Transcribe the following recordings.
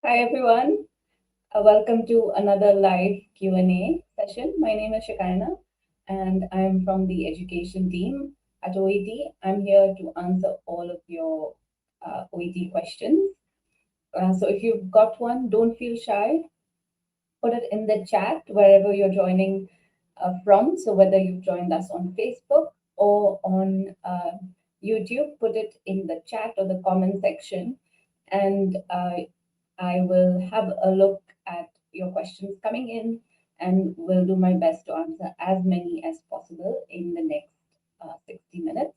Hi everyone, welcome to another live Q&A session. My name is Shakina and I'm from the education team at OET. I'm here to answer all of your OET questions. So if you've got one, don't feel shy. Put it in the chat wherever you're joining from. So whether you've joined us on Facebook or on YouTube, put it in the chat or the comment section, and I will have a look at your questions coming in, and will do my best to answer as many as possible in the next 60 minutes.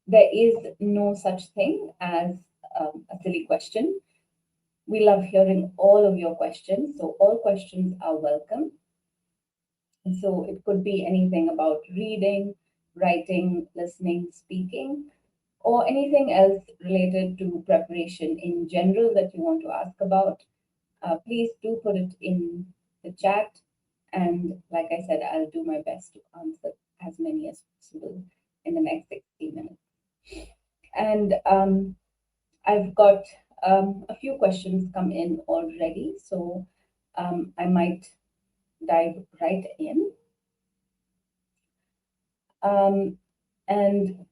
There is no such thing as a silly question. We love hearing all of your questions, so all questions are welcome. And so it could be anything about reading, writing, listening, speaking, or anything else related to preparation in general that you want to ask about. Please do put it in the chat. And like I said, I'll do my best to answer as many as possible in the next 60 minutes. And I've got a few questions come in already, so I might dive right in. And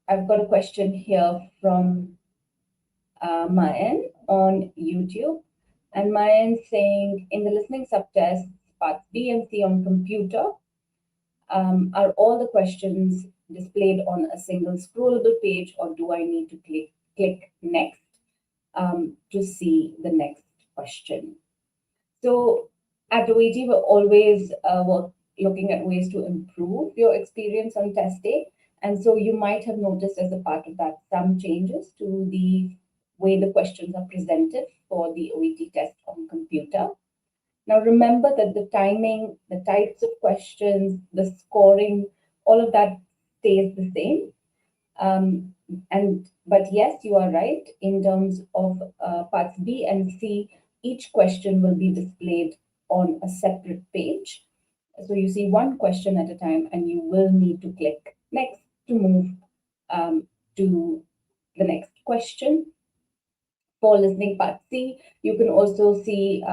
I've got a question here from Mayan on YouTube. And Mayan saying, in the listening subtests, parts B and C on computer, are all the questions displayed on a single scrollable page, or do I need to click next to see the next question? So at OET, we're always looking at ways to improve your experience on test day. And so you might have noticed as a part of that some changes to the way the questions are presented for the OET test on computer. Now remember that the timing, the types of questions, the scoring, all of that stays the same. But yes, you are right. In terms of parts B and C, each question will be displayed on a separate page. So you see one question at a time, and you will need to click next to move to the next question. For listening part C, you can also see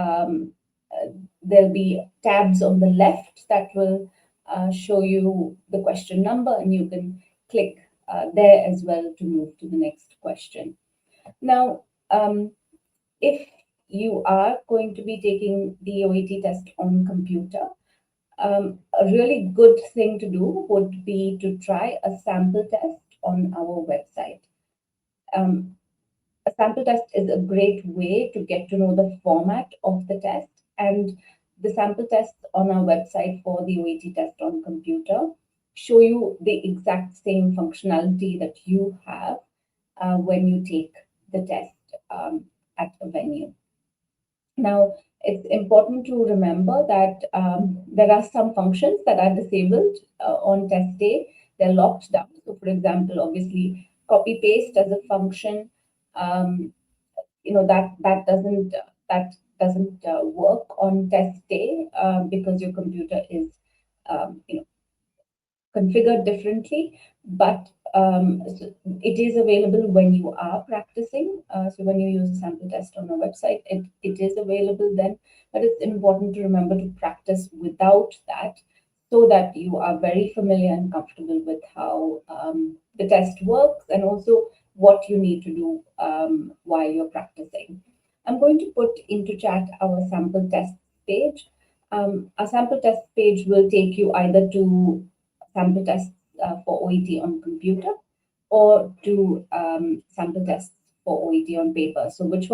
there'll be tabs on the left that will show you the question number, and you can click there as well to move to the next question. Now, if you are going to be taking the OET test on computer, a really good thing to do would be to try a sample test on our website. A sample test is a great way to get to know the format of the test, and the sample tests on our website for the OET test on computer show you the exact same functionality that you have when you take the test at a venue. Now, it's important to remember that there are some functions that are disabled on test day. They're locked down. So, for example, obviously, copy paste as a function, um, that doesn't work on test day because your computer is you know configured differently, but so it is available when you are practicing. So when you use a sample test on our website, it is available then, but it's important to remember to practice without that, so that you are very familiar and comfortable with how the test works, and also what you need to do while you're practicing. I'm going to put into chat our sample test page. Our sample test page will take you either to sample tests for OET on computer, or to sample tests for OET on paper. So which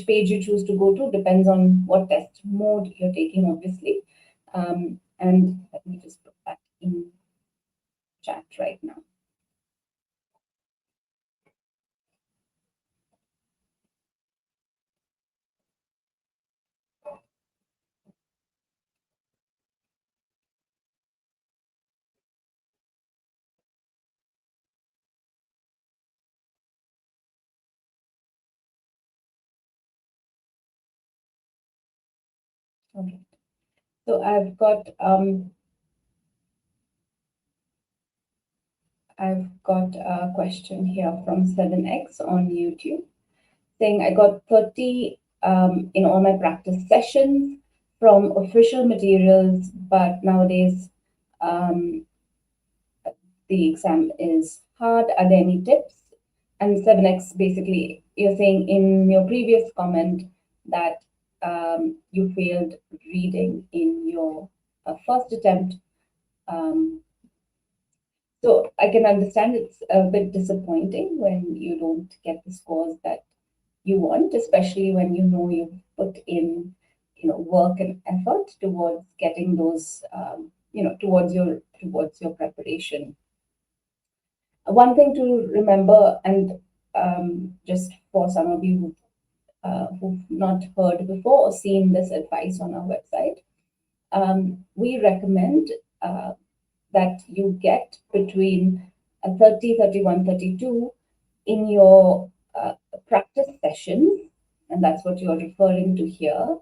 page you choose to go to depends on what test mode you're taking, obviously. And let me just put that in chat right now. Okay. So I've got a question here from 7X on YouTube saying I got 30 in all my practice sessions from official materials, but nowadays um, the exam is hard. Are there any tips? And 7X, basically, you're saying in your previous comment that you failed reading in your first attempt. Um, so I can understand it's a bit disappointing when you don't get the scores that you want, especially when you know you've put in, work and effort towards getting those, towards your preparation. One thing to remember, and just for some of you who've not heard before or seen this advice on our website, we recommend that you get between 30, 31, 32 in your practice sessions, and that's what you're referring to here,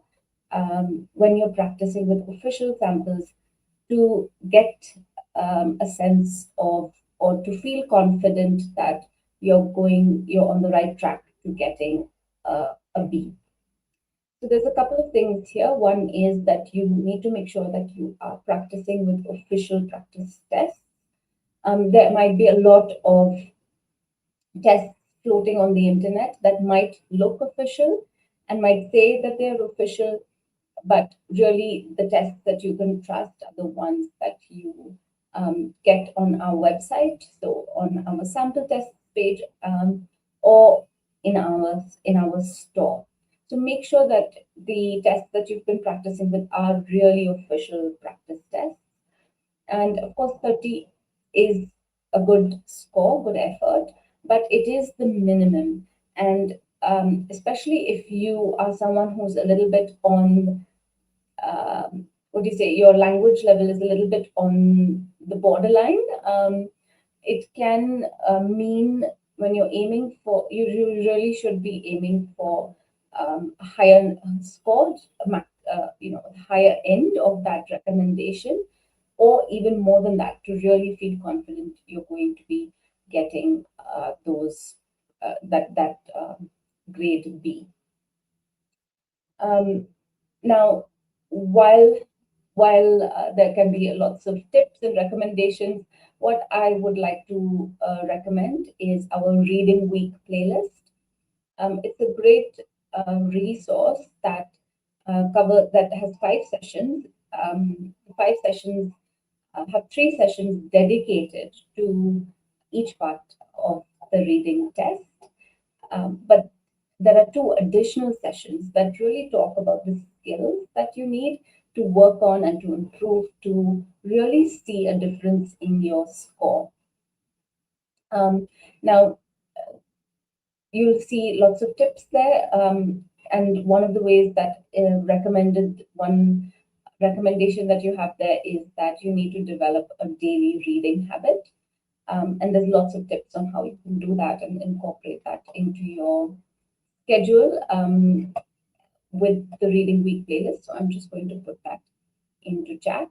when you're practicing with official samples to get a sense of or to feel confident that you're on the right track to getting a B. So there's a couple of things here. One is that you need to make sure that you are practicing with official practice tests. There might be a lot of tests floating on the internet that might look official and might say that they're official, but really the tests that you can trust are the ones that you get on our website, so on our sample test page, or in our store. So make sure that the tests that you've been practicing with are really official practice tests. And of course, 30 is a good score, good effort, but it is the minimum. And especially if you are someone who's a little bit on, what do you say, your language level is a little bit on the borderline, it can mean when you're aiming for, you really should be aiming for a higher score, higher end of that recommendation, or even more than that, to really feel confident you're going to be getting those that grade B. Now, while there can be lots of tips and recommendations, what I would like to recommend is our Reading Week playlist. It's a great resource that has 5 sessions. The 5 sessions have 3 sessions dedicated to each part of the reading test. But there are 2 additional sessions that really talk about the skills that you need to work on and to improve to really see a difference in your score. Now, you'll see lots of tips there. And one of the ways that one recommendation that you have there is that you need to develop a daily reading habit. And there's lots of tips on how you can do that and incorporate that into your schedule with the Reading Week playlist. So I'm just going to put that into chat.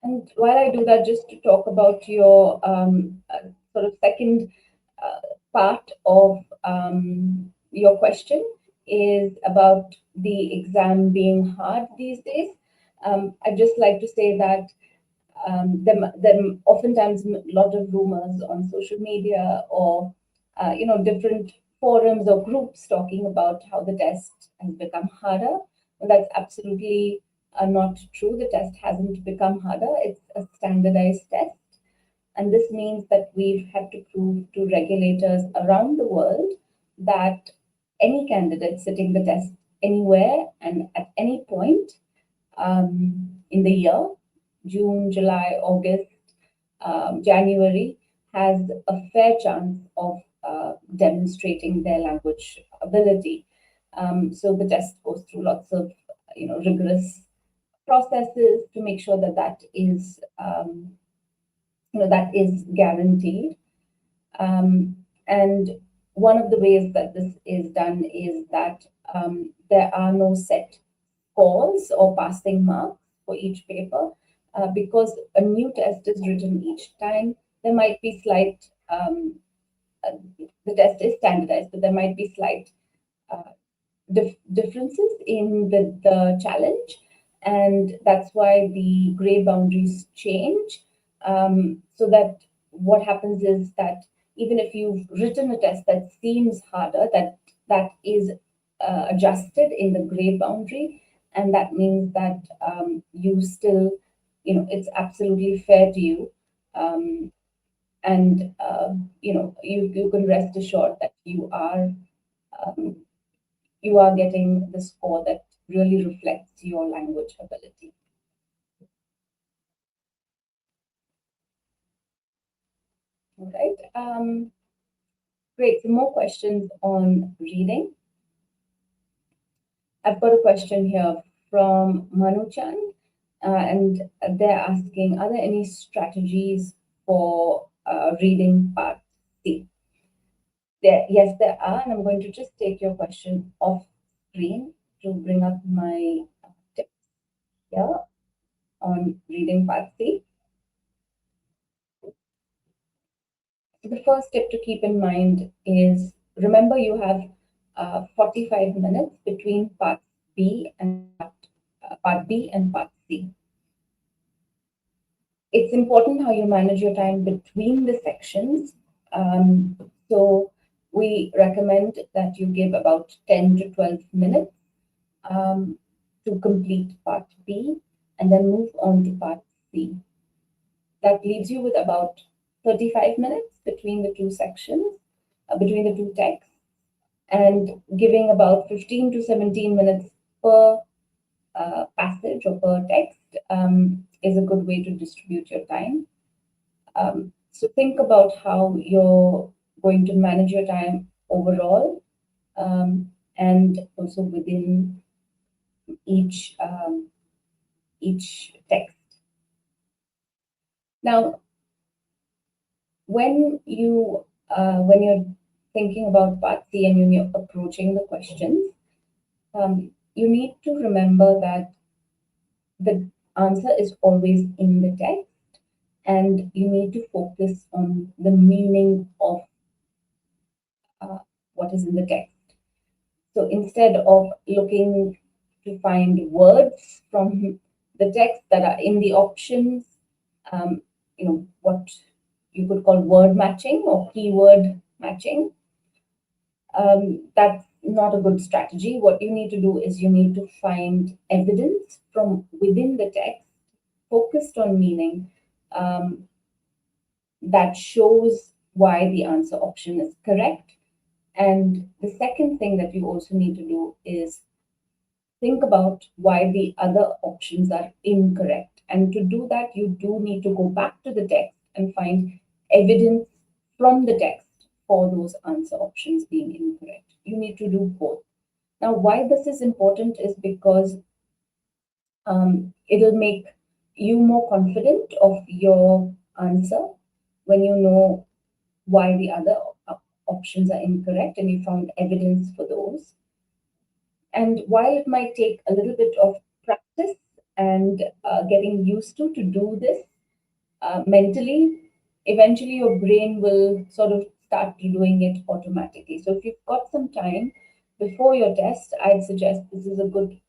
And while I do that, just to talk about your sort of second part of your question is about the exam being hard these days. I'd just like to say that there oftentimes a lot of rumors on social media or different forums or groups talking about how the test has become harder. Well, that's absolutely not true. The test hasn't become harder. It's a standardized test. And this means that we've had to prove to regulators around the world that any candidate sitting the test anywhere and at any point in the year, June, July, August, January, has a fair chance of demonstrating their language ability. So the test goes through lots of rigorous processes to make sure that that is guaranteed. And one of the ways that this is done is that there are no set scores or passing marks for each paper. Because a new test is written each time, there might be slight, uh, the test is standardized, but there might be slight uh, differences in the challenge, and that's why the gray boundaries change. So that what happens is that even if you've written a test that seems harder, that is adjusted in the gray boundary, and that means that you still, it's absolutely fair to you. Um, and you can rest assured that um, you are getting the score that really reflects your language ability. All right. Great. Some more questions on reading. I've got a question here from Manuchan, and they're asking, are there any strategies for reading part C? Yes, there are, and I'm going to just take your question off screen to bring up my tips here on reading part C. So the first tip to keep in mind is, remember you have 45 minutes between part B and part C. It's important how you manage your time between the sections. So we recommend that you give about 10 to 12 minutes to complete part B and then move on to part C. That leaves you with about 35 minutes between the two sections, between the two texts, and giving about 15 to 17 minutes per passage or per text is a good way to distribute your time. So think about how you're going to manage your time overall, and also within each text. Now, when you're thinking about part C and when you're approaching the questions, you need to remember that the answer is always in the text, and you need to focus on the meaning of uh, what is in the text. So instead of looking to find words from the text that are in the options, um, what you could call word matching or keyword matching, that's not a good strategy. What you need to do is you need to find evidence from within the text focused on meaning, um, that shows why the answer option is correct. And the second thing that you also need to do is think about why the other options are incorrect. And to do that, you do need to go back to the text and find evidence from the text for those answer options being incorrect. You need to do both. Now, why this is important is because it'll make you more confident of your answer when you know why the other options are incorrect and you found evidence for those. And while it might take a little bit of practice and getting used to do this mentally, eventually your brain will sort of start doing it automatically. So if you've got some time before your test, I'd suggest this is a good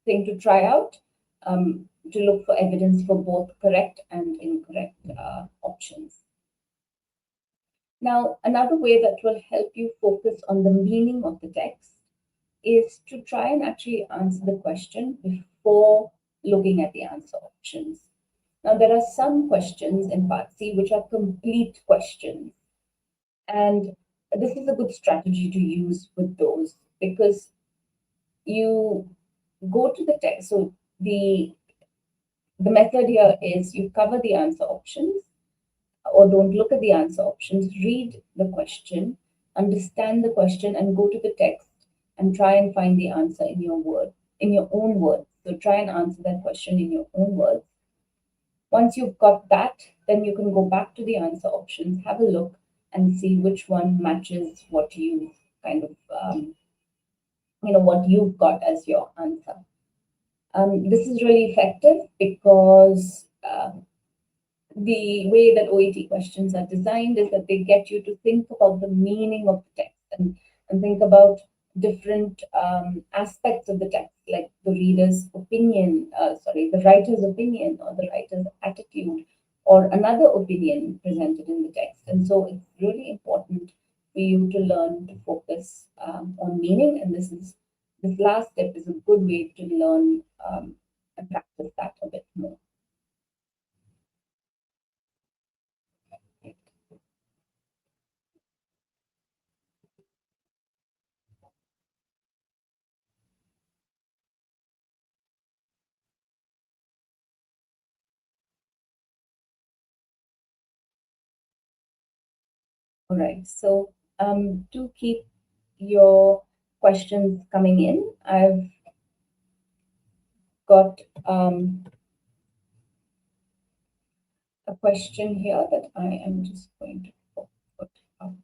thing to try out, to look for evidence for both correct and incorrect options. Now, another way that will help you focus on the meaning of the text is to try and actually answer the question before looking at the answer options. Now, there are some questions in Part C which are complete questions, and this is a good strategy to use with those because you go to the text. So the method here is you cover the answer options or don't look at the answer options, read the question, understand the question, and go to the text and try and find the answer in your own words. So try and answer that question in your own words. Once you've got that, then you can go back to the answer options, have a look, and see which one matches what you kind of what you've got as your answer. This is really effective because the way that OET questions are designed is that they get you to think about the meaning of the text and think about different aspects of the text, like the reader's opinion, the writer's opinion or the writer's attitude, or another opinion presented in the text. And so it's really important for you to learn to focus on meaning. And this last step is a good way to learn and practice that a bit more. All right. So to keep your questions coming in, I've got a question here that I am just going to put up. Um,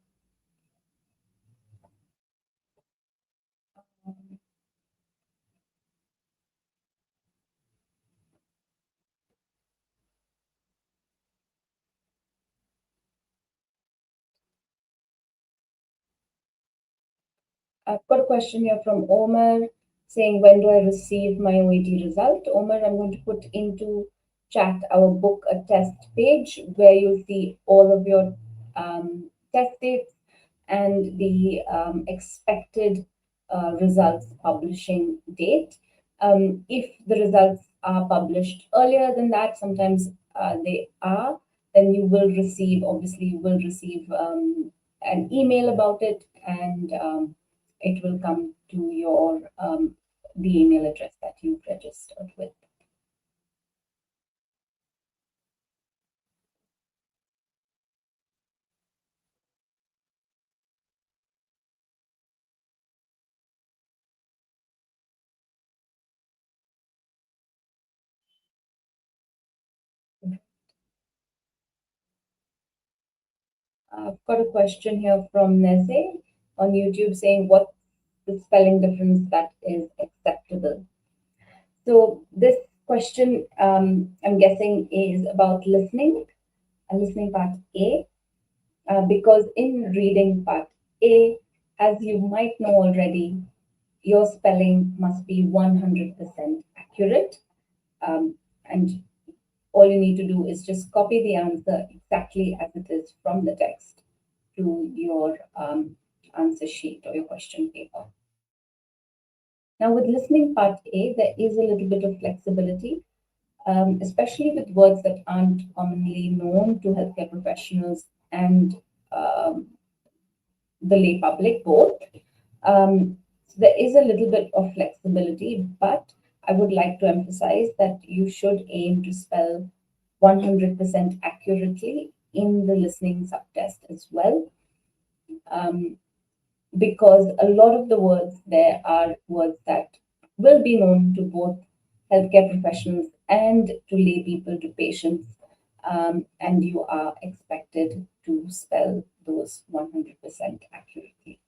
I've got a question here from Omar saying, when do I receive my OET result? Omar, I'm going to put into chat our book a test page where you'll see all of your test dates and the expected results publishing date. If the results are published earlier than that, sometimes they are, then obviously, you will receive an email about it, and it will come to your the email address that you've registered with. I've got a question here from Neze on YouTube saying, what's the spelling difference that is acceptable? So this question, I'm guessing, is about listening part A, because in reading part A, as you might know already, your spelling must be 100% accurate. And all you need to do is just copy the answer exactly as it is from the text to your answer sheet or your question paper. Now, with listening part A, there is a little bit of flexibility, especially with words that aren't commonly known to healthcare professionals and um, the lay public both. So there is a little bit of flexibility, but I would like to emphasize that you should aim to spell 100% accurately in the listening subtest as well. Um, because a lot of the words there are words that will be known to both healthcare professionals and to lay people, to patients, and you are expected to spell those 100% accurately.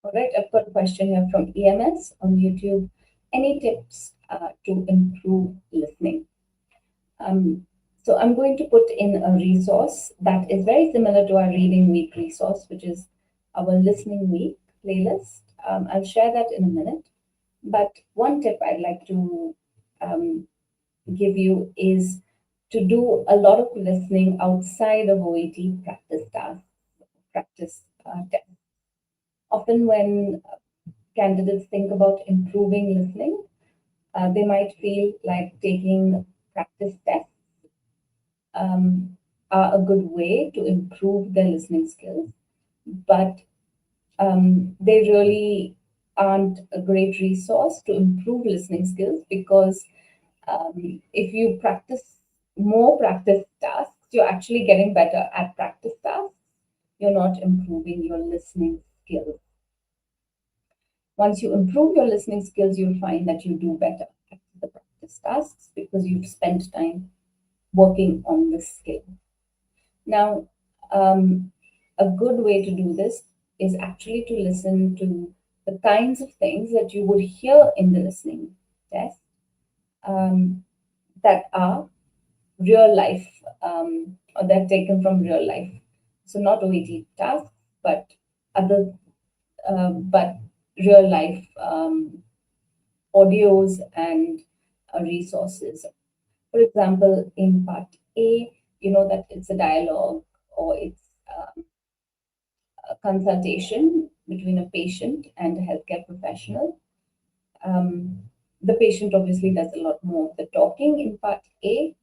All right, I've got a question here from EMS on YouTube. Any tips to improve listening? So I'm going to put in a resource that is very similar to our Reading Week resource, which is our Listening Week playlist. I'll share that in a minute. But one tip I'd like to um, give you is to do a lot of listening outside of OET practice tasks, practice tests. Often, when candidates think about improving listening, they might feel like taking practice tests um, are a good way to improve their listening skills, but they really aren't a great resource to improve listening skills because if you practice more practice tasks, you're actually getting better at practice tasks. You're not improving your listening skills. Once you improve your listening skills, you'll find that you do better at the practice tasks because you've spent time working on this skill. Now, a good way to do this is actually to listen to the kinds of things that you would hear in the listening test, um, that are real life, or they're taken from real life. So not OET tasks, but other, but real life audios and resources. For example, in part A, you know that it's a dialogue or it's a consultation between a patient and a healthcare professional. Um, the patient obviously does a lot more of the talking in part A,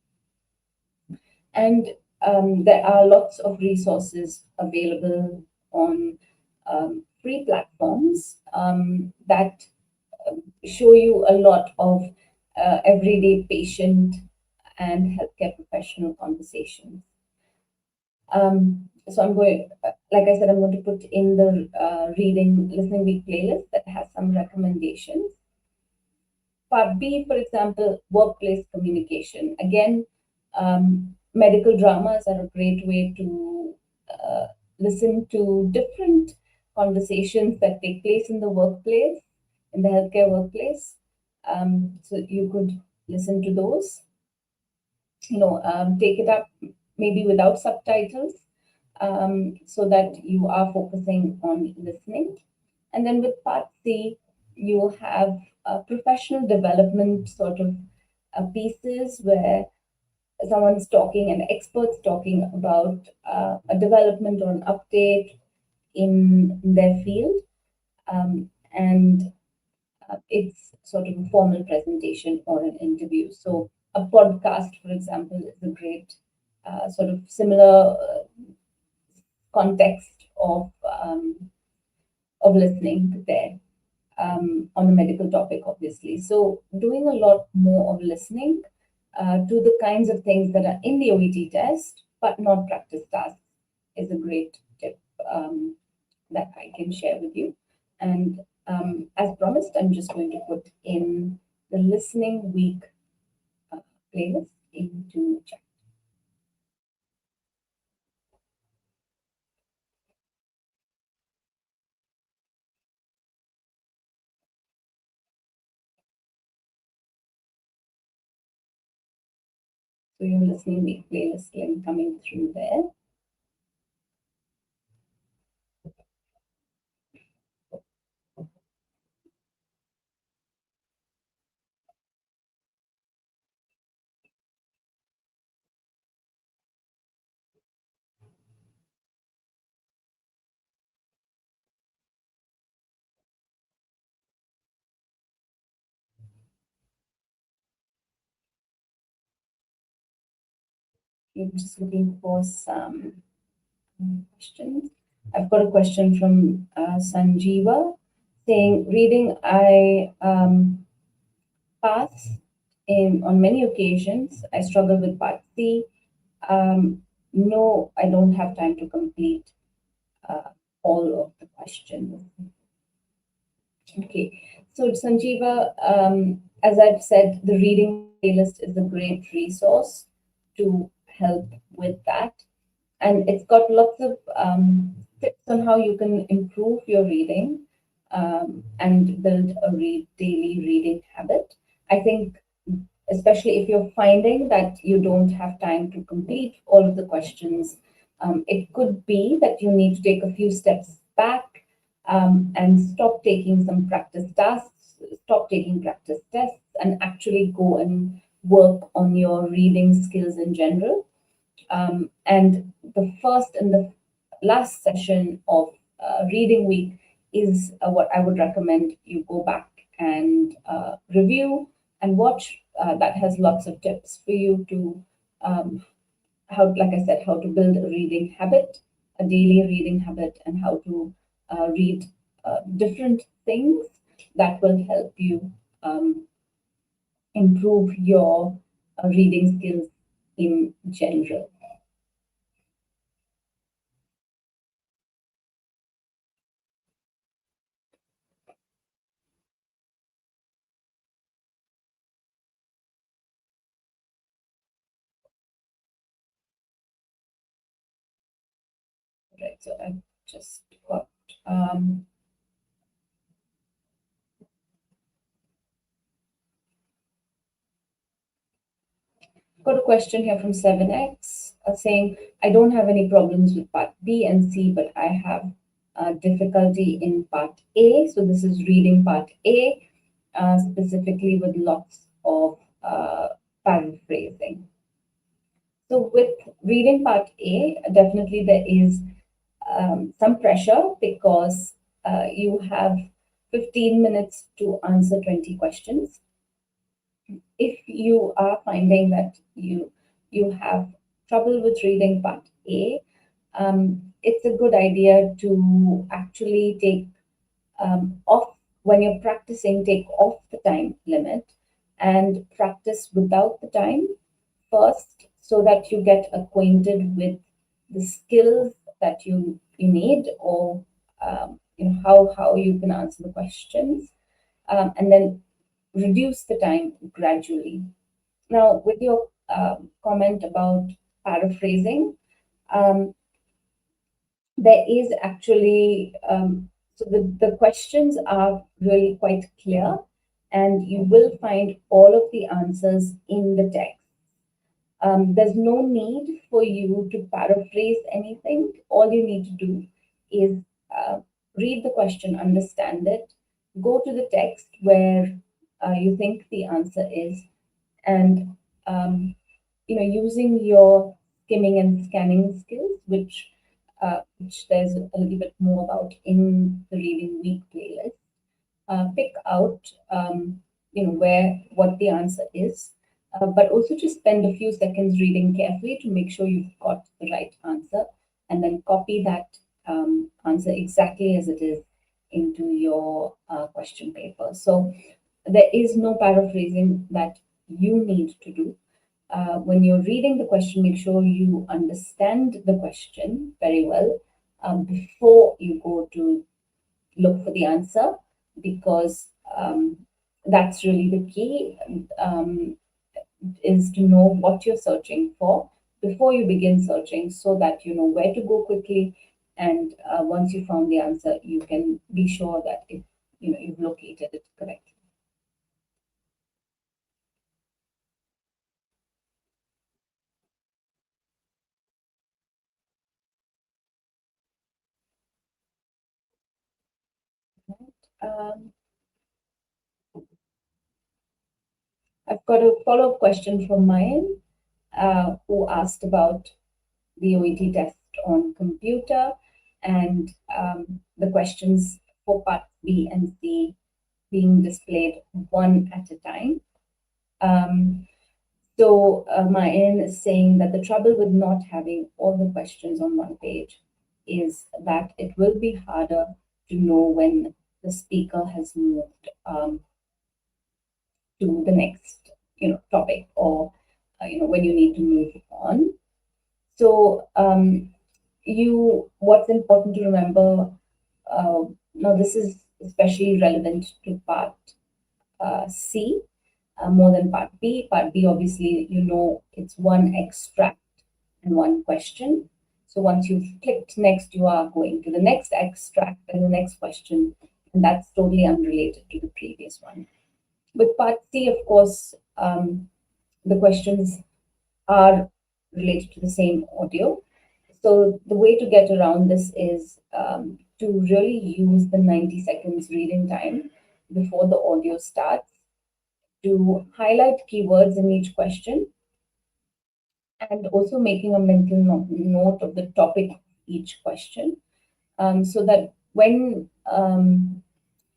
and there are lots of resources available on free platforms that show you a lot of everyday patient and healthcare professional conversations. So I'm going, like I said, I'm going to put in the reading listening week playlist that has some recommendations. Part B, for example, workplace communication. Again, medical dramas are a great way to listen to different conversations that take place in the workplace, in the healthcare workplace. So you could listen to those, take it up maybe without subtitles, so that you are focusing on listening. And then with part C, you have professional development sort of pieces where someone's talking, an expert's talking about a development or an update in their field. And it's sort of a formal presentation or an interview. So a podcast, for example, is a great sort of similar context of listening there, on a medical topic, obviously. So doing a lot more of listening to the kinds of things that are in the OET test, but not practice tasks, is a great tip that I can share with you. And as promised, I'm just going to put in the listening week uh, playlist into chat. So your listening week playlist link coming through there. I'm just looking for some questions. I've got a question from Sanjeeva saying, reading I pass in on many occasions. I struggle with part C. No, I don't have time to complete uh, all of the questions. Okay, so Sanjeeva, as I've said, the reading playlist is a great resource to help with that. And it's got lots of tips on how you can improve your reading, and build a daily reading habit. I think, especially if you're finding that you don't have time to complete all of the questions, it could be that you need to take a few steps back, and stop taking some practice tasks, stop taking practice tests, and actually go and work on your reading skills in general. And the first and the last session of reading week is what I would recommend you go back and review and watch. That has lots of tips for you to, how, like I said, how to build a reading habit, a daily reading habit, and how to read different things that will help you improve your reading skills in general. Right. So I just um, got a question here from 7x saying, I don't have any problems with part B and C, but I have difficulty in part A. So this is reading part A, specifically with lots of paraphrasing. So with reading part A, definitely there is some pressure because you have 15 minutes to answer 20 questions. If you are finding that you have trouble with reading part A, it's a good idea to actually take off when you're practicing, take off the time limit and practice without the time first so that you get acquainted with the skills that you need or how you can answer the questions and then reduce the time gradually. Now, with your comment about paraphrasing, um, there is actually, so the questions are really quite clear, and you will find all of the answers in the text. There's no need for you to paraphrase anything. All you need to do is read the question, understand it, go to the text where you think the answer is, and using your skimming and scanning skills, which there's a little bit more about in the Reading Week playlist. Pick out where what the answer is, but also just spend a few seconds reading carefully to make sure you've got the right answer, and then copy that answer exactly as it is into your question paper. So there is no paraphrasing that you need to do. When you're reading the question, make sure you understand the question very well before you go to look for the answer, because that's really the key, is to know what you're searching for before you begin searching so that you know where to go quickly. And once you found the answer, you can be sure that you've located it correctly. Um, I've got a follow-up question from Mayan, who asked about the OET test on computer and the questions for part B and C being displayed one at a time. Mayan is saying that the trouble with not having all the questions on one page is that it will be harder to know when the speaker has moved to the next topic, or when you need to move on. So you what's important to remember, now this is especially relevant to part C more than part B. Part B, obviously, it's one extract and one question. So once you've clicked next, you are going to the next extract and the next question, and that's totally unrelated to the previous one. With part C, of course, the questions are related to the same audio. So the way to get around this is to really use the 90 seconds reading time before the audio starts to highlight keywords in each question, and also making a mental note of the topic of each question, so that when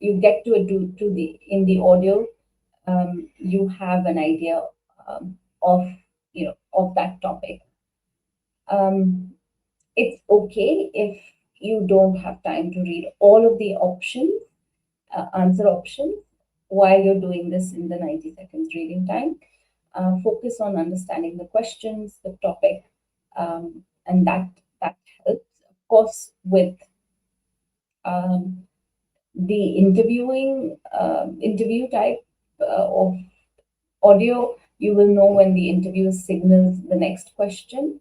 you get to the in the audio, you have an idea of of that topic. Um, it's okay if you don't have time to read all of the options, answer options, while you're doing this in the 90 seconds reading time. Focus on understanding the questions, the topic, and that helps. Of course, with um, the interview type of audio, you will know when the interview signals the next question.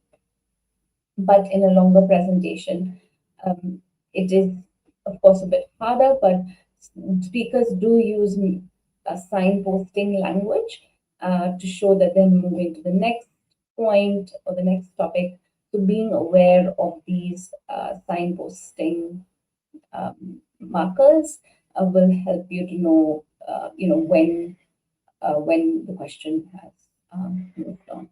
But in a longer presentation, It is, of course, a bit harder, but speakers do use a signposting language to show that they're moving to the next point or the next topic. So being aware of these signposting markers will help you to know, when the question has moved on.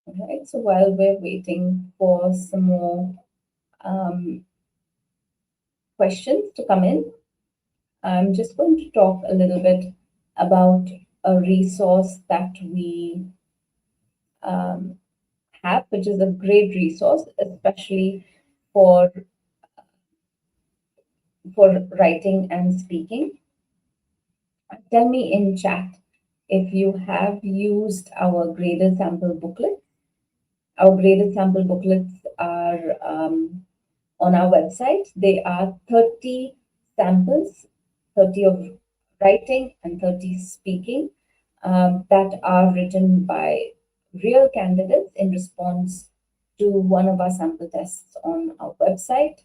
All right. So while we're waiting for some more um, questions to come in, I'm just going to talk a little bit about a resource that we um, have, which is a great resource, especially for writing and speaking. Tell me in chat if you have used our graded sample booklet. Our graded sample booklets are on our website. They are 30 samples, 30 of writing and 30 speaking, that are written by real candidates in response to one of our sample tests on our website.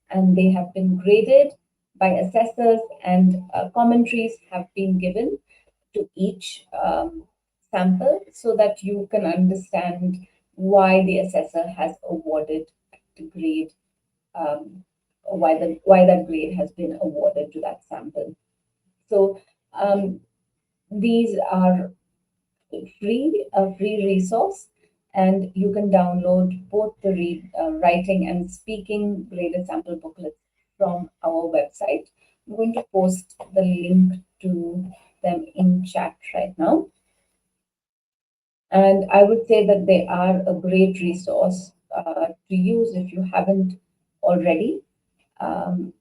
And they have been graded by assessors, and commentaries have been given to each sample so that you can understand why the assessor has awarded the grade, why that grade has been awarded to that sample. So these are a free resource, and you can download both the writing and speaking graded sample booklets from our website. I'm going to post the link to them in chat right now. And I would say that they are a great resource to use if you haven't already.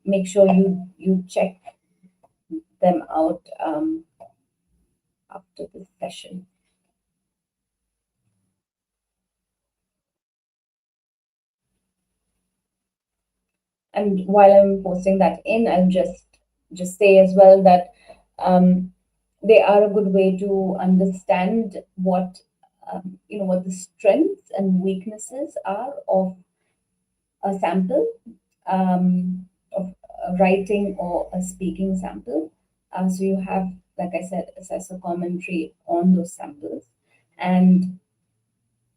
Make sure you check them out after this session. And while I'm posting that in, I'll just say as well that um, they are a good way to understand what the strengths and weaknesses are of a sample, of a writing or a speaking sample. So you have, like I said, assessor commentary on those samples, and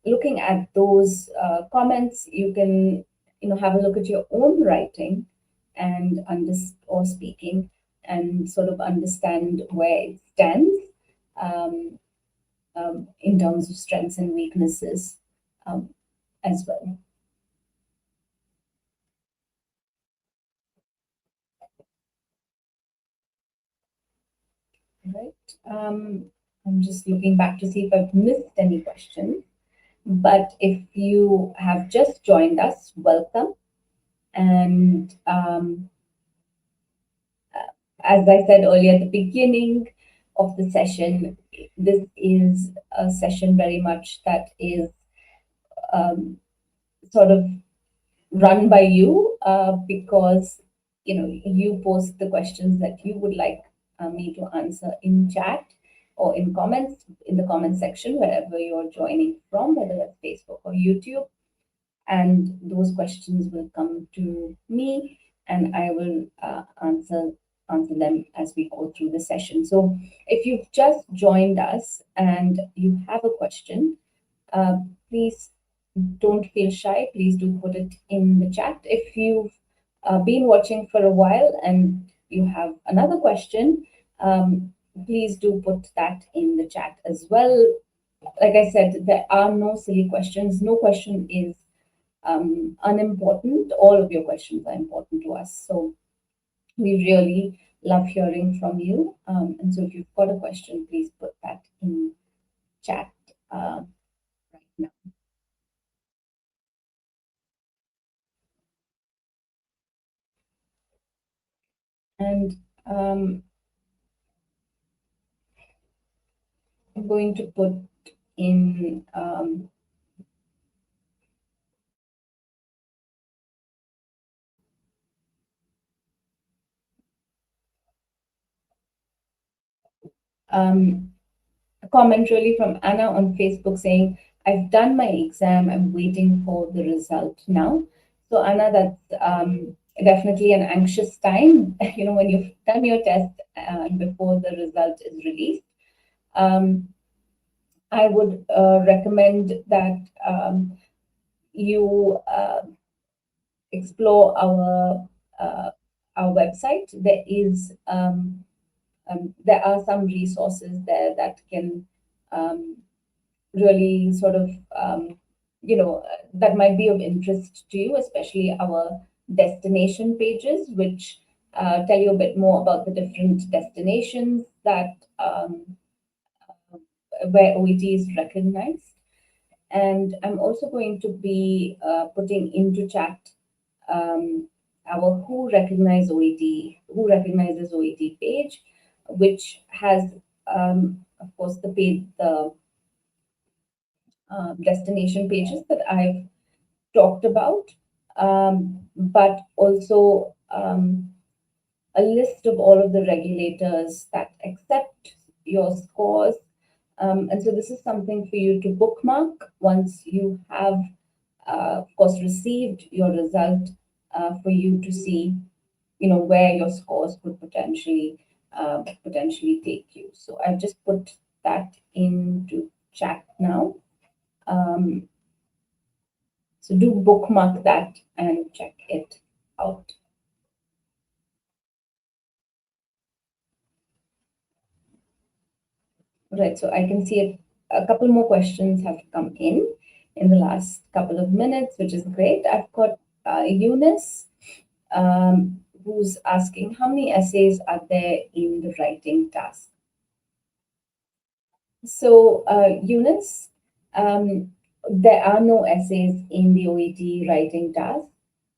looking at those comments, you can have a look at your own writing and or speaking, and sort of understand where it stands, um, in terms of strengths and weaknesses, um, as well. Right. I'm just looking back to see if I've missed any questions. But if you have just joined us, welcome. And as I said earlier at the beginning of the session, this is a session very much that is um, sort of run by you, because you post the questions that you would like me to answer in chat or in comments in the comment section wherever you're joining from, whether that's Facebook or YouTube, and those questions will come to me, and I will answer them as we go through the session. So if you've just joined us and you have a question, uh, please don't feel shy. Please do put it in the chat. If you've been watching for a while and you have another question, please do put that in the chat as well. Like I said, there are no silly questions. No question is unimportant. All of your questions are important to us. So we really love hearing from you. And so if you've got a question, please put that in chat right now. And I'm going to put in A comment really from Anna on Facebook saying, I've done my exam, I'm waiting for the result now. So, Anna, that's definitely an anxious time, when you've done your test before the result is released. Um, I would recommend that you explore uh, our website. There are some resources there that can um, really sort of that might be of interest to you, especially our destination pages, which tell you a bit more about the different destinations that where OET is recognized. And I'm also going to be putting into chat our Who Recognizes OET page, which has, of course, the destination pages that I've talked about, but also a list of all of the regulators that accept your scores. And so this is something for you to bookmark once you have, of course, received your result, for you to see, where your scores could potentially take you. So I've just put that into chat now. Um, so do bookmark that and check it out. Right, so I can see a couple more questions have come in the last couple of minutes, which is great. I've got Eunice, who's asking how many essays are there in the writing task. So, Eunice, there are no essays in the OET writing task.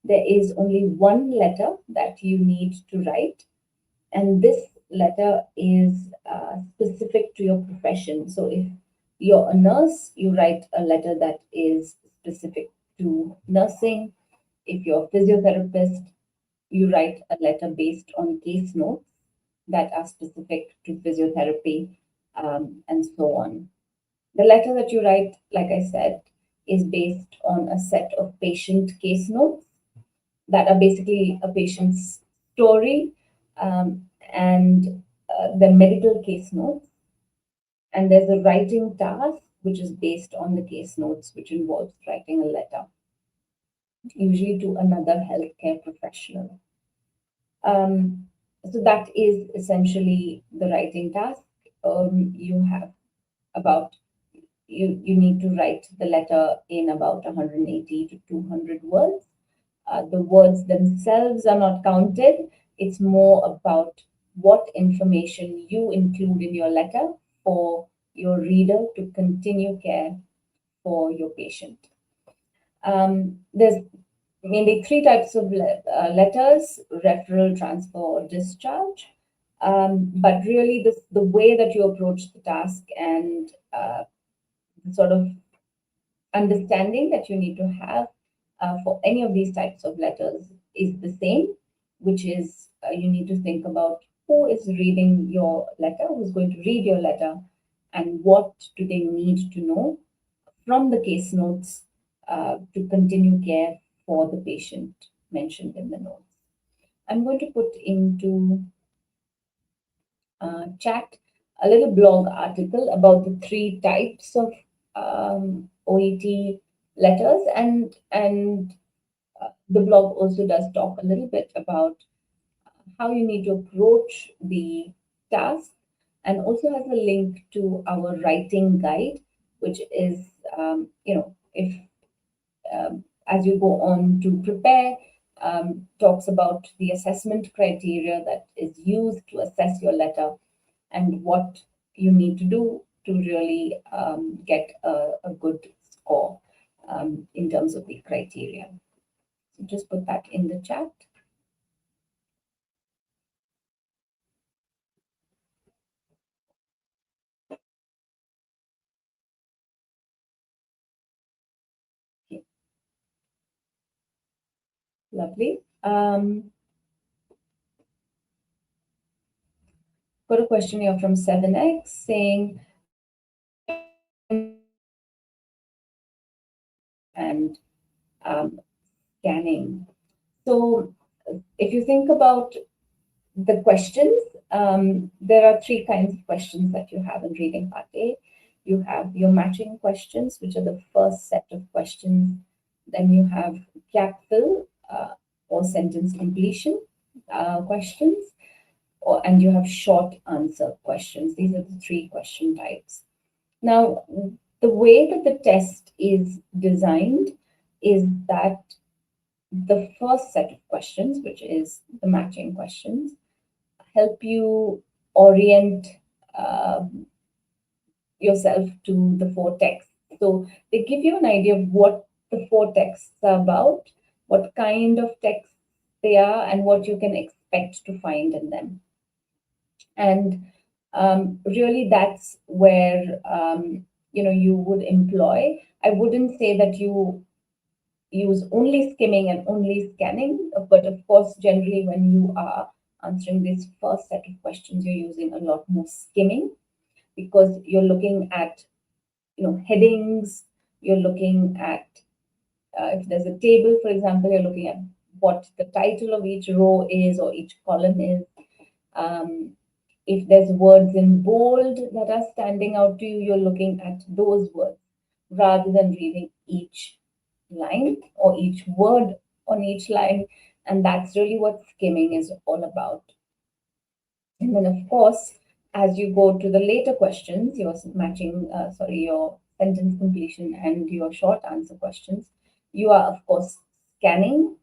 There is only one letter that you need to write, and this letter is specific to your profession. So, if you're a nurse, you write a letter that is specific to nursing. If you're a physiotherapist, you write a letter based on case notes that are specific to physiotherapy, and so on. The letter that you write, like I said, is based on a set of patient case notes that are basically a patient's story, and the medical case notes. And there's a writing task, which is based on the case notes, which involves writing a letter, usually to another healthcare professional. So that is essentially the writing task. You have about you need to write the letter in about 180 to 200 words. The words themselves are not counted. It's more about what information you include in your letter for your reader to continue care for your patient. There's mainly three types of letters: referral, transfer, or discharge. But really, the way that you approach the task and sort of understanding that you need to have for any of these types of letters is the same, which is you need to think about who is reading your letter, who's going to read your letter, and what do they need to know from the case notes to continue care for the patient mentioned in the notes. I'm going to put into chat a little blog article about the three types of OET letters, and the blog also does talk a little bit about how you need to approach the task, and also has a link to our writing guide, which is if as you go on to prepare, talks about the assessment criteria that is used to assess your letter and what you need to do to really get a good score in terms of the criteria. So just put that in the chat. Okay, lovely. got a question here from 7x saying, what is the difference between matching and scanning? So, if you think about the questions, there are three kinds of questions that you have in reading part A. You have your matching questions, which are the first set of questions. Then you have gap fill or sentence completion questions, and you have short answer questions. These are the three question types. Now, the way that the test is designed is that the first set of questions, which is the matching questions, help you orient um, yourself to the four texts. So they give you an idea of what the four texts are about, what kind of texts they are, and what you can expect to find in them. And really, that's where you would employ. I wouldn't say that you use only skimming and only scanning, but of course, generally, when you are answering this first set of questions, you're using a lot more skimming because you're looking at headings, you're looking at if there's a table, for example, you're looking at what the title of each row is or each column is. um, if there's words in bold that are standing out to you, you're looking at those words rather than reading each line or each word on each line. And that's really what skimming is all about. And then, of course, as you go to the later questions, your your sentence completion and your short answer questions, you are, of course, scanning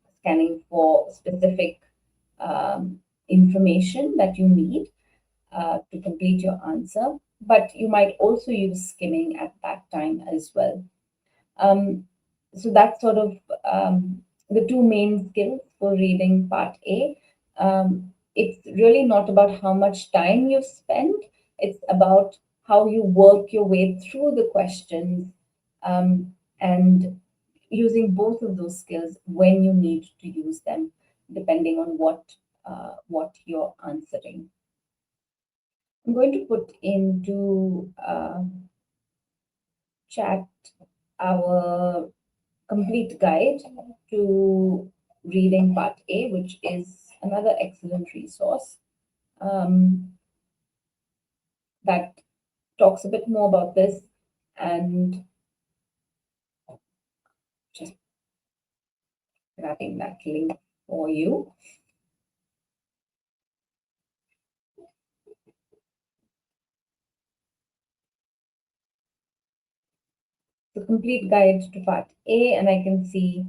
for specific information that you need to complete your answer. But you might also use skimming at that time as well. Um, so that's sort of the two main skills for reading part A. It's really not about how much time you spend, it's about how you work your way through the questions, and using both of those skills when you need to use them, depending on what you're answering. I'm going to put into chat our complete guide to reading part A, which is another excellent resource that talks a bit more about this, and just grabbing that link for you. The complete guide to part A, and I can see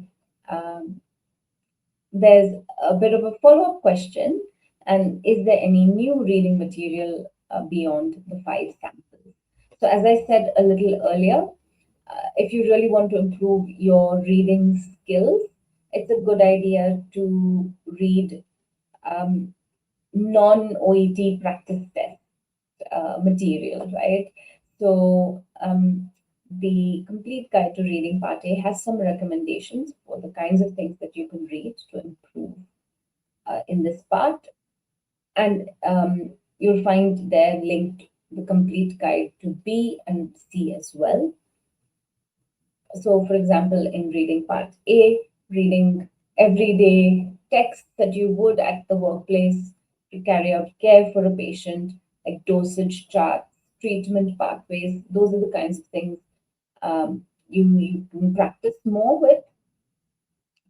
um, there's a bit of a follow-up question. And is there any new reading material beyond the five samples? So, as I said a little earlier, if you really want to improve your reading skills, it's a good idea to read non OET practice test material, right? So, the complete guide to reading part A has some recommendations for the kinds of things that you can read to improve in this part. And you'll find there linked the complete guide to B and C as well. So, for example, in reading part A, reading everyday texts that you would at the workplace to carry out care for a patient, like dosage charts, treatment pathways, those are the kinds of things you can practice more with.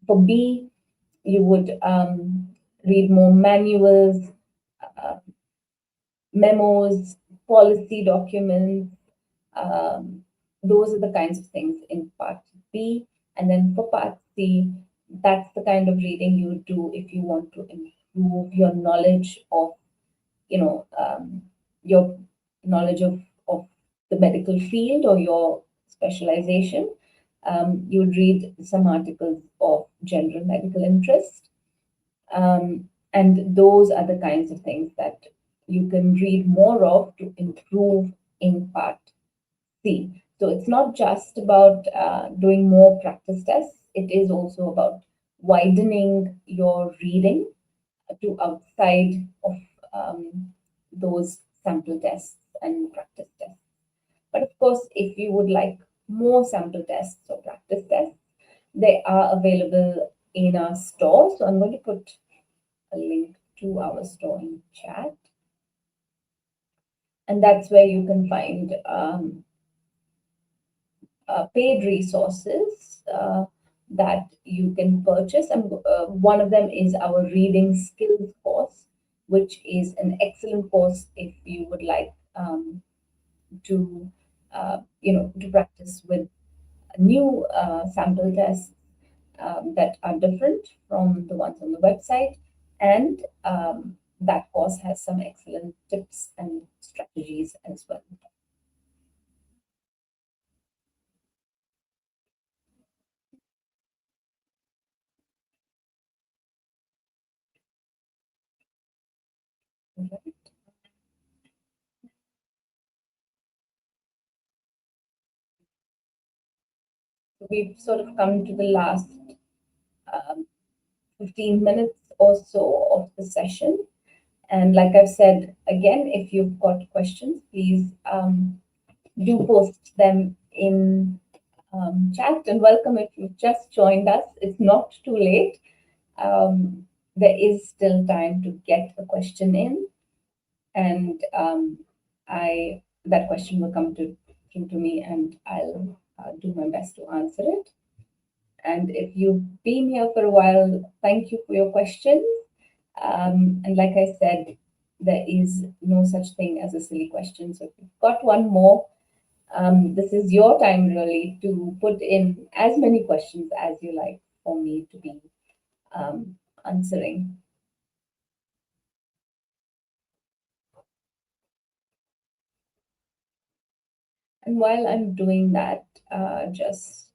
For B, you would read more manuals, uh, memos, policy documents. Um, those are the kinds of things in part B. And then for part C, that's the kind of reading you would do if you want to improve your knowledge of, your knowledge of the medical field or your specialization. You'll read some articles of general medical interest. And those are the kinds of things that you can read more of to improve in part C. So it's not just about doing more practice tests, it is also about widening your reading to outside of those sample tests and practice tests. But of course, if you would like more sample tests or practice tests, they are available in our store. So I'm going to put a link to our store in chat, and that's where you can find paid resources that you can purchase. And one of them is our reading skills course, which is an excellent course if you would like to to practice with new sample tests that are different from the ones on the website. And that course has some excellent tips and strategies as well. Okay. So we've sort of come to the last um, 15 minutes or so of the session. And like I've said, again, if you've got questions, please do post them in chat. And welcome if you've just joined us. It's not too late. There is still time to get a question in, and I that question will come to me, and I'll do my best to answer it. And if you've been here for a while, thank you for your questions. And like I said, there is no such thing as a silly question. So if you've got one more, this is your time really to put in as many questions as you like for me to be answering. And while I'm doing that, just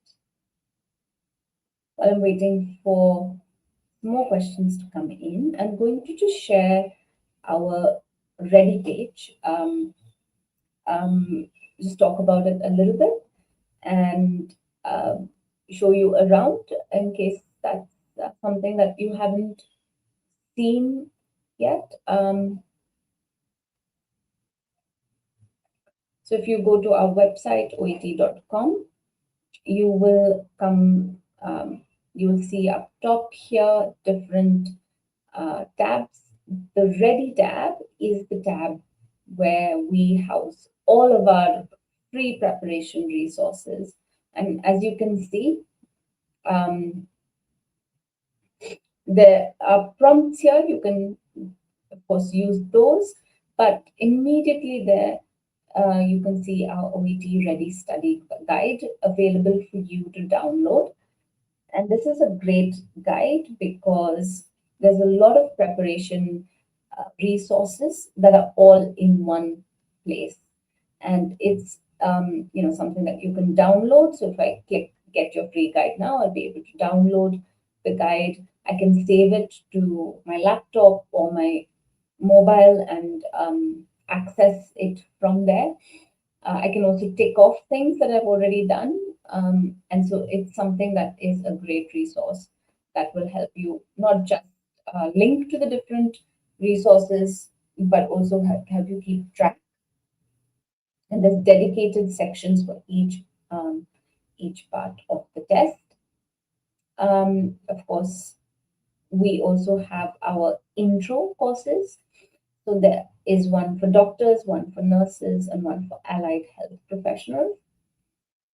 while I'm waiting for more questions to come in, I'm going to just share our ready page. Just talk about it a little bit and show you around in case that's something that you haven't seen yet. So if you go to our website, oet.com, you will come, you will see up top here different tabs. The Ready tab is the tab where we house all of our free preparation resources. And as you can see, um, there are prompts here. You can, of course, use those, but immediately there, you can see our OET Ready Study Guide available for you to download. And this is a great guide because there's a lot of preparation resources that are all in one place. And it's something that you can download. So if I click get your free guide now, I'll be able to download the guide. I can save it to my laptop or my mobile and access it from there. I can also tick off things that I've already done. And so it's something that is a great resource that will help you not just link to the different resources, but also help you keep track. And there's dedicated sections for each part of the test. Of course, we also have our intro courses. So there is one for doctors, one for nurses, and one for allied health professionals.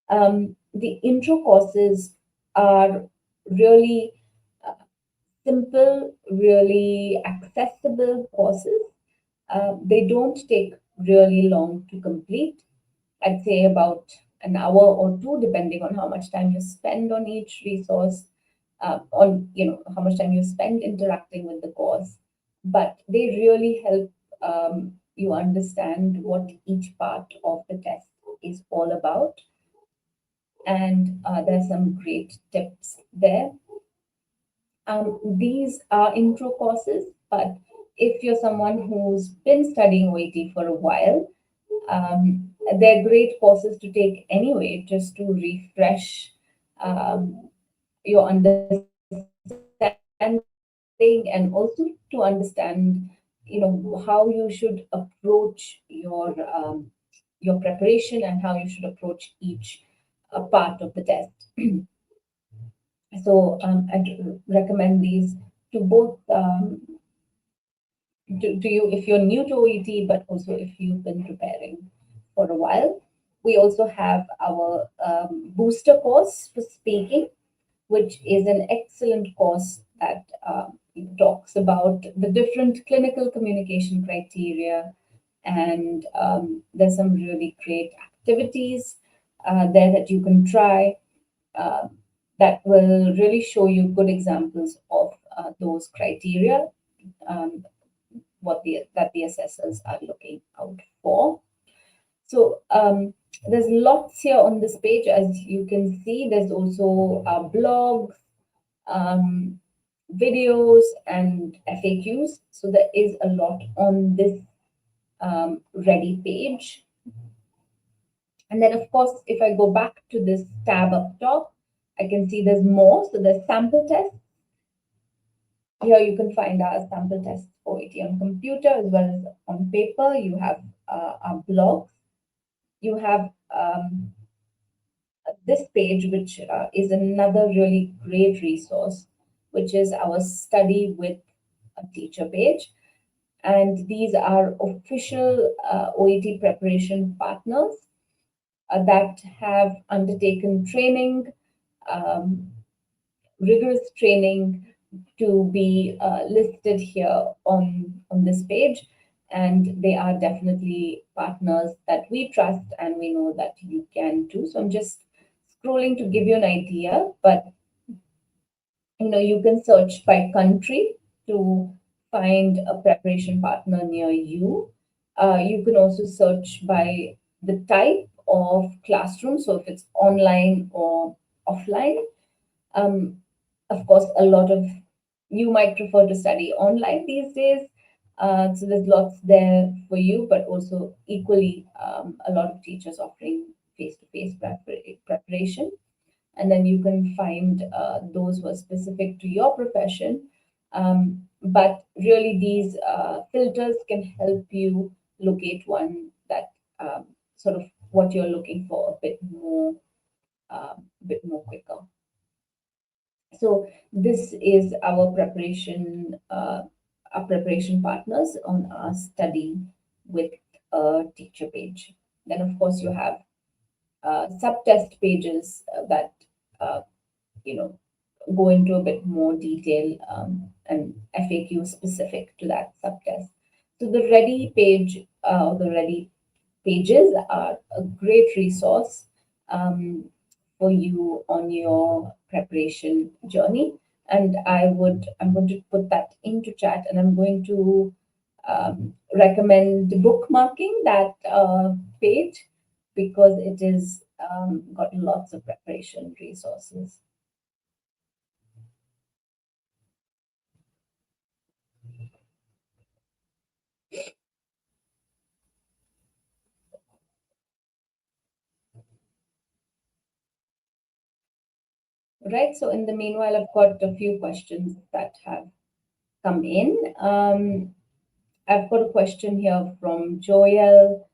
The intro courses are really simple, really accessible courses. They don't take really long to complete. I'd say about an hour or two, depending on how much time you spend on each resource, on how much time you spend interacting with the course. But they really help you understand what each part of the test is all about, and there's some great tips there. These are intro courses, but if you're someone who's been studying OET for a while, they're great courses to take anyway, just to refresh your understanding and also to understand how you should approach your preparation and how you should approach each part of the test. So I'd recommend these to both to you if you're new to OET, but also if you've been preparing for a while. We also have our booster course for speaking, which is an excellent course that talks about the different clinical communication criteria. And there's some really great activities there that you can try uh, that will really show you good examples of those criteria, um, that the assessors are looking out for. So there's lots here on this page, as you can see. There's also blogs, um, videos, and FAQs. So there is a lot on this ready page. And then, of course, if I go back to this tab up top, I can see there's more. So there's sample tests. Here you can find our sample tests for it on computer as well as on paper. You have our blogs. You have this page, which is another really great resource, which is our study with a teacher page. And these are official OET preparation partners that have undertaken training, um, rigorous training to be listed here on this page. And they are definitely partners that we trust and we know that you can too. So I'm just scrolling to give you an idea, but you can search by country to find a preparation partner near you. You can also search by the type of classroom, so if it's online or offline. um, of course, a lot of you might prefer to study online these days. So there's lots there for you, but also equally a lot of teachers offering face-to-face preparation. And then you can find those who are specific to your profession. But really, these filters can help you locate one that sort of what you're looking for a bit more quicker. So this is our preparation partners on our study with a teacher page. Then, of course, you have sub-test pages that uh, you know go into a bit more detail and FAQ specific to that subtest. So the ready page, the ready pages are a great resource um, for you on your preparation journey. And I'm going to put that into chat, and I'm going to recommend bookmarking that page because it is got lots of preparation resources. Right. So in the meanwhile, I've got a few questions that have come in. I've got a question here from Joel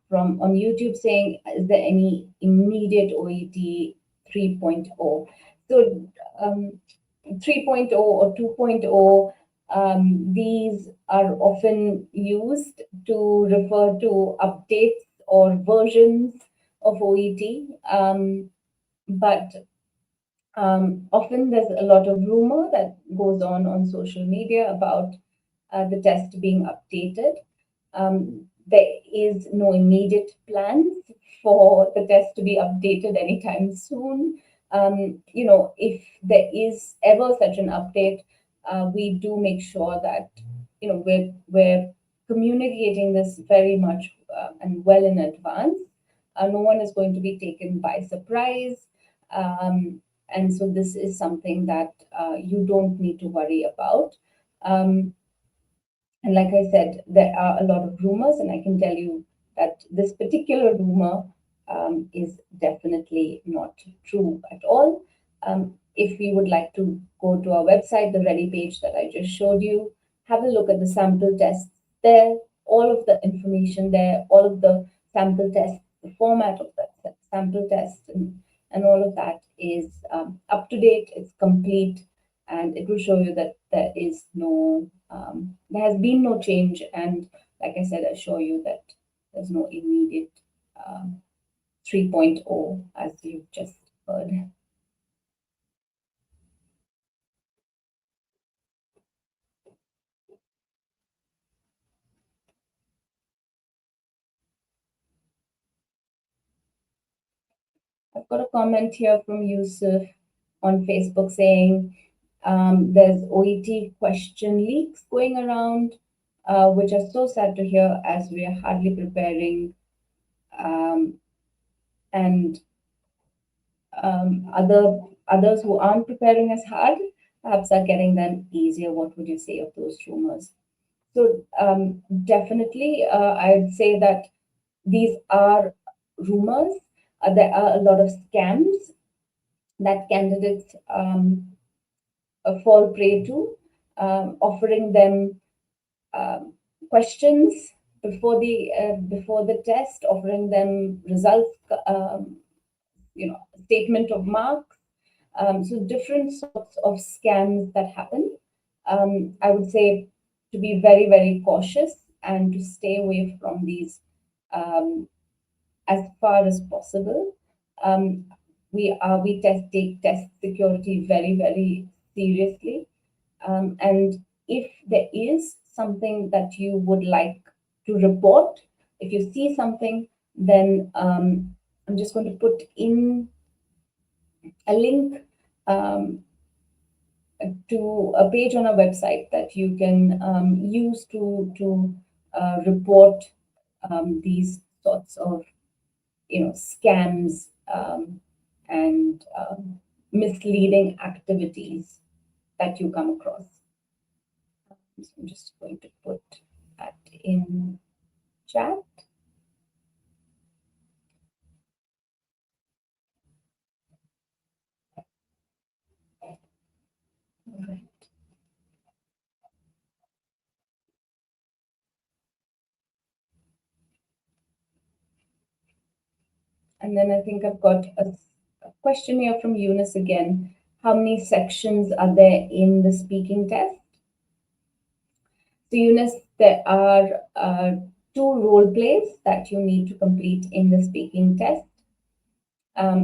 from on YouTube saying, is there any immediate OET 3.0? So 3.0 or 2.0, these are often used to refer to updates or versions of OET. But often there's a lot of rumor that goes on social media about the test being updated. There is no immediate plans for the test to be updated anytime soon. If there is ever such an update, we do make sure that we're communicating this very much and well in advance. No one is going to be taken by surprise. And so this is something that you don't need to worry about. And like I said, there are a lot of rumors, and I can tell you that this particular rumor is definitely not true at all. If you would like to go to our website, the ready page that I just showed you, have a look at the sample tests there, all of the information there, all of the sample tests, the format of that sample test, and all of that is up to date, it's complete, and it will show you that there has been no change. And like I said, I show you that there's no immediate um, 3.0, as you've just heard. I've got a comment here from Yusuf on Facebook saying there's OET question leaks going around, which are so sad to hear as we are hardly preparing, um, and others who aren't preparing as hard perhaps are getting them easier. What would you say of those rumors? So definitely, I'd say that these are rumors. There are a lot of scams that candidates fall prey to, offering them um, questions before the test, offering them results, statement of marks. So different sorts of scams that happen. I would say to be very, very cautious and to stay away from these um, as far as possible. Um, we take test security very, very seriously, and if there is something that you would like to report, if you see something, then I'm just going to put in a link um, to a page on our website that you can use to report these sorts of scams and misleading activities that you come across. So I'm just going to put that in chat. All right. And then I think I've got a question here from Eunice again. How many sections are there in the speaking test? So Eunice, there are two role plays that you need to complete in the speaking test.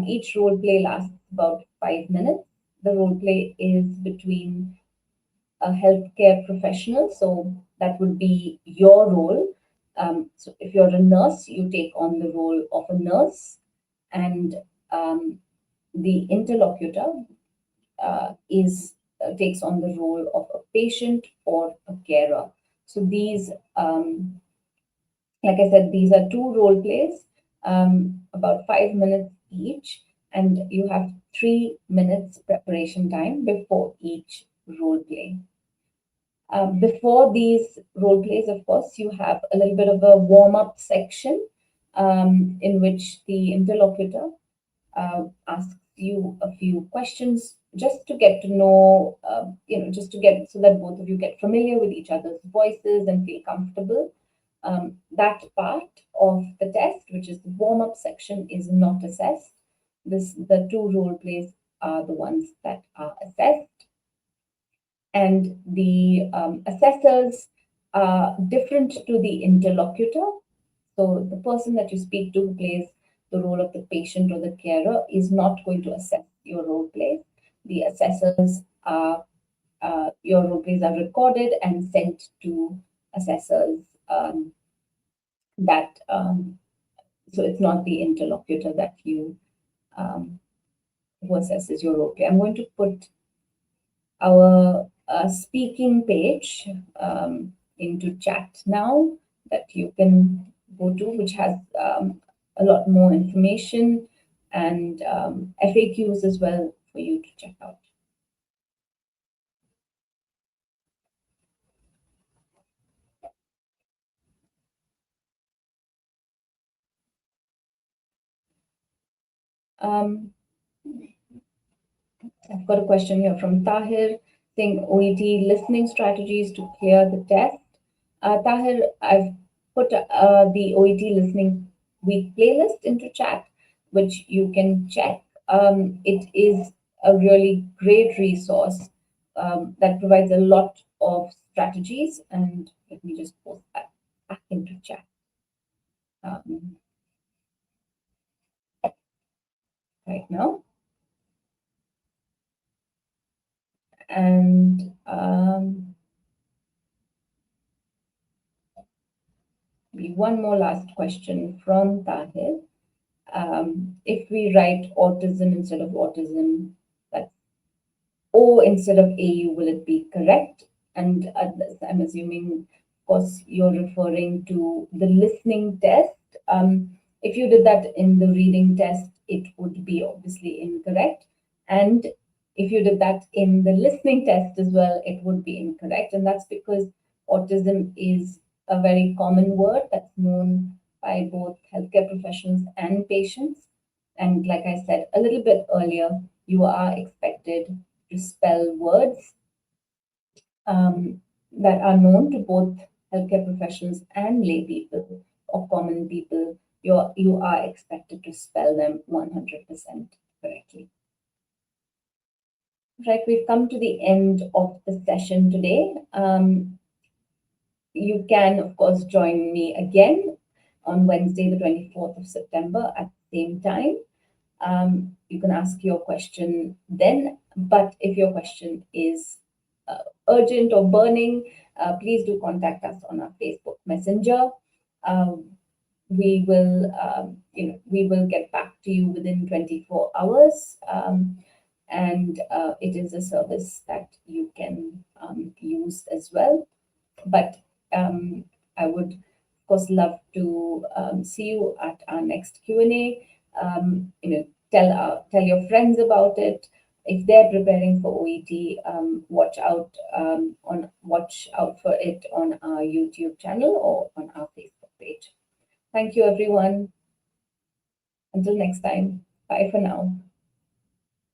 Each role play lasts about 5 minutes. The role play is between a healthcare professional, so that would be your role. So if you're a nurse, you take on the role of a nurse, and the interlocutor is takes on the role of a patient or a carer. So these, like I said, these are two role plays, about 5 minutes each, and you have 3 minutes preparation time before each role play. Before these role plays, of course, you have a little bit of a warm up section in which the interlocutor asks you a few questions just to get to know, just to get so that both of you get familiar with each other's voices and feel comfortable. That part of the test, which is the warm up section, is not assessed. The two role plays are the ones that are assessed, and the assessors are different to the interlocutor. So the person that you speak to who plays the role of the patient or the carer is not going to assess your role plays. The assessors are your role plays are recorded and sent to assessors that so it's not the interlocutor that you um, who assesses your role play. I'm going to put our speaking page into chat now that you can go to, which has a lot more information and FAQs as well for you to check out. Um, I've got a question here from Tahir. saying OET listening strategies to clear the test. Tahir, I've put the OET listening week playlist into chat, which you can check. It is a really great resource that provides a lot of strategies. And let me just post that back into chat um, right now. And one more last question from Tahir. If we write autism instead of autism, that's O instead of AU, will it be correct? And I'm assuming, of course, you're referring to the listening test. If you did that in the reading test, it would be obviously incorrect. And if you did that in the listening test as well, it would be incorrect. And that's because autism is a very common word that's known by both healthcare professionals and patients. And like I said a little bit earlier, you are expected to spell words that are known to both healthcare professionals and lay people or common people. You are expected to spell them 100% correctly. Right, we've come to the end of the session today. You can, of course, join me again on Wednesday, the 24th of September at the same time. You can ask your question then, but if your question is urgent or burning, please do contact us on our Facebook Messenger. Um, we will get back to you within 24 hours. And it is a service that you can use as well. But um, I would, of course, love to see you at our next Q&A. Tell your friends about it. If they're preparing for OET, watch out for it on our YouTube channel or on our Facebook page. Thank you, everyone. Until next time, bye for now.